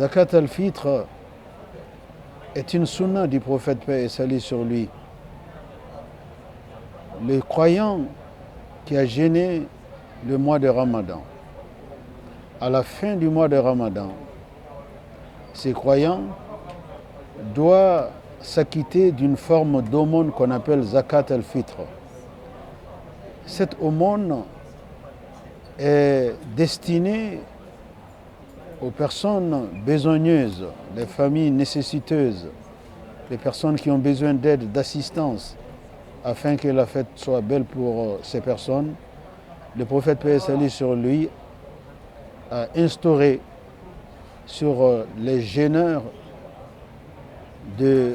Zakat al-Fitr est une sunna du prophète paix et salut sur lui. Le croyant qui a jeûné le mois de Ramadan, à la fin du mois de Ramadan, ces croyants doivent s'acquitter d'une forme d'aumône qu'on appelle Zakat al-Fitr. Cette aumône est destinée aux personnes besogneuses, les familles nécessiteuses, les personnes qui ont besoin d'aide, d'assistance, afin que la fête soit belle pour ces personnes. Le prophète paix et salut sur lui a instauré sur les jeûneurs de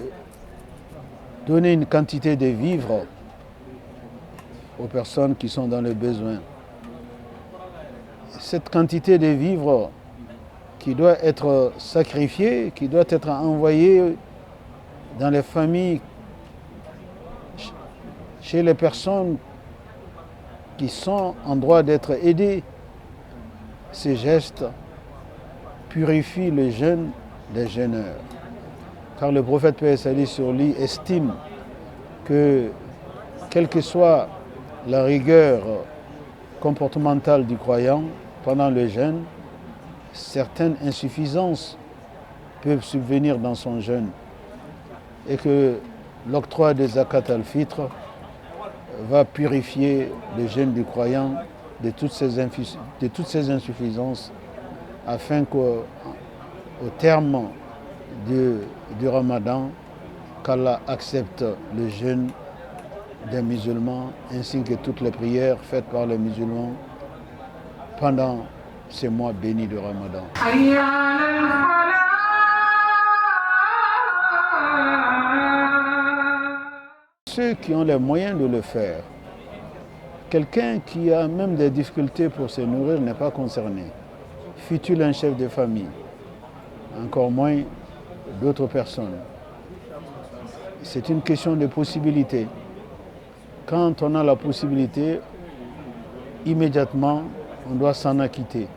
donner une quantité de vivres aux personnes qui sont dans le besoin. Cette quantité de vivres qui doit être sacrifiée, qui doit être envoyée dans les familles, chez les personnes qui sont en droit d'être aidées. Ces gestes purifient le jeûne des jeûneurs. Car le prophète paix et salut sur lui estime que, quelle que soit la rigueur comportementale du croyant pendant le jeûne, certaines insuffisances peuvent subvenir dans son jeûne et que l'octroi des zakat al-fitr va purifier le jeûne du croyant de toutes ces insuffisances afin qu'au terme du Ramadan, qu'Allah accepte le jeûne des musulmans ainsi que toutes les prières faites par les musulmans pendant ces mois bénis de Ramadan. Ceux qui ont les moyens de le faire, quelqu'un qui a même des difficultés pour se nourrir n'est pas concerné. Fût-il un chef de famille, encore moins d'autres personnes. C'est une question de possibilité. Quand on a la possibilité, immédiatement, on doit s'en acquitter.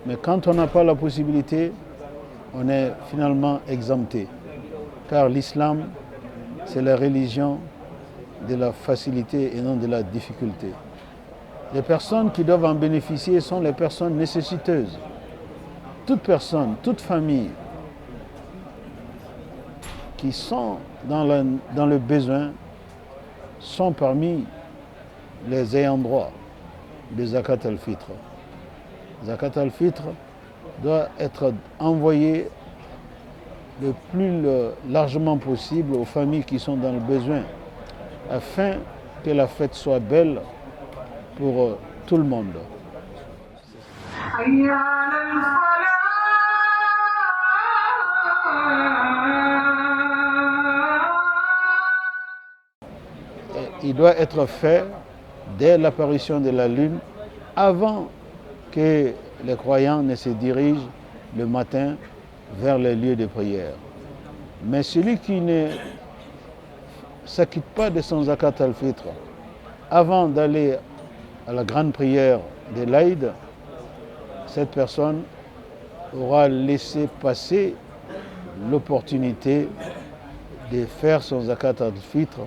Mais quand on n'a pas la possibilité, on est finalement exempté. Car l'islam, c'est la religion de la facilité et non de la difficulté. Les personnes qui doivent en bénéficier sont les personnes nécessiteuses. Toute personne, toute famille qui sont dans le besoin sont parmi les ayants droit de Zakat al-Fitr. Zakat al-Fitr doit être envoyé le plus largement possible aux familles qui sont dans le besoin, afin que la fête soit belle pour tout le monde. Il doit être fait dès l'apparition de la lune, avant que les croyants ne se dirigent le matin vers les lieux de prière. Mais celui qui ne s'acquitte pas de son zakat al-fitr avant d'aller à la grande prière de l'Aïd, cette personne aura laissé passer l'opportunité de faire son zakat al-fitr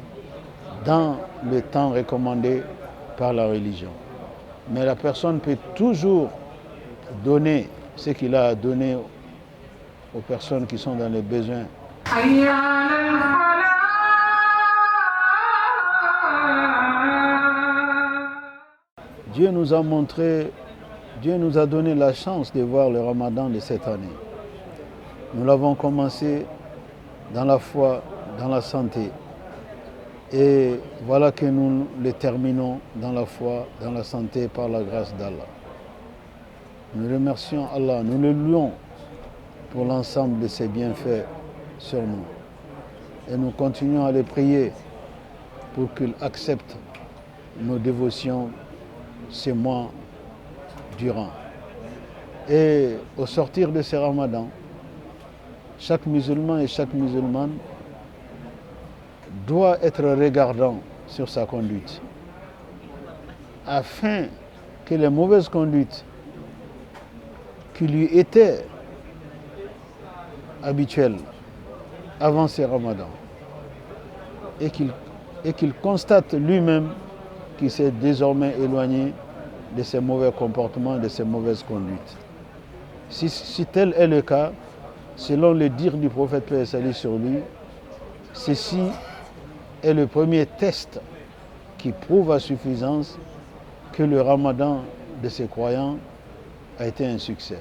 dans le temps recommandé par la religion. Mais la personne peut toujours donner ce qu'il a à donner aux personnes qui sont dans les besoins. Dieu nous a montré, Dieu nous a donné la chance de voir le Ramadan de cette année. Nous l'avons commencé dans la foi, dans la santé. Et voilà que nous le terminons dans la foi, dans la santé, par la grâce d'Allah. Nous remercions Allah, nous le louons pour l'ensemble de ses bienfaits sur nous. Et nous continuons à le prier pour qu'il accepte nos dévotions ces mois durant. Et au sortir de ce Ramadan, chaque musulman et chaque musulmane doit être regardant sur sa conduite, afin que les mauvaises conduites qui lui étaient habituel avant ces ramadans et qu'il constate lui-même qu'il s'est désormais éloigné de ses mauvais comportements, de ses mauvaises conduites. Si tel est le cas, selon le dire du prophète paix et salut sur lui, ceci est le premier test qui prouve à suffisance que le ramadan de ces croyants a été un succès.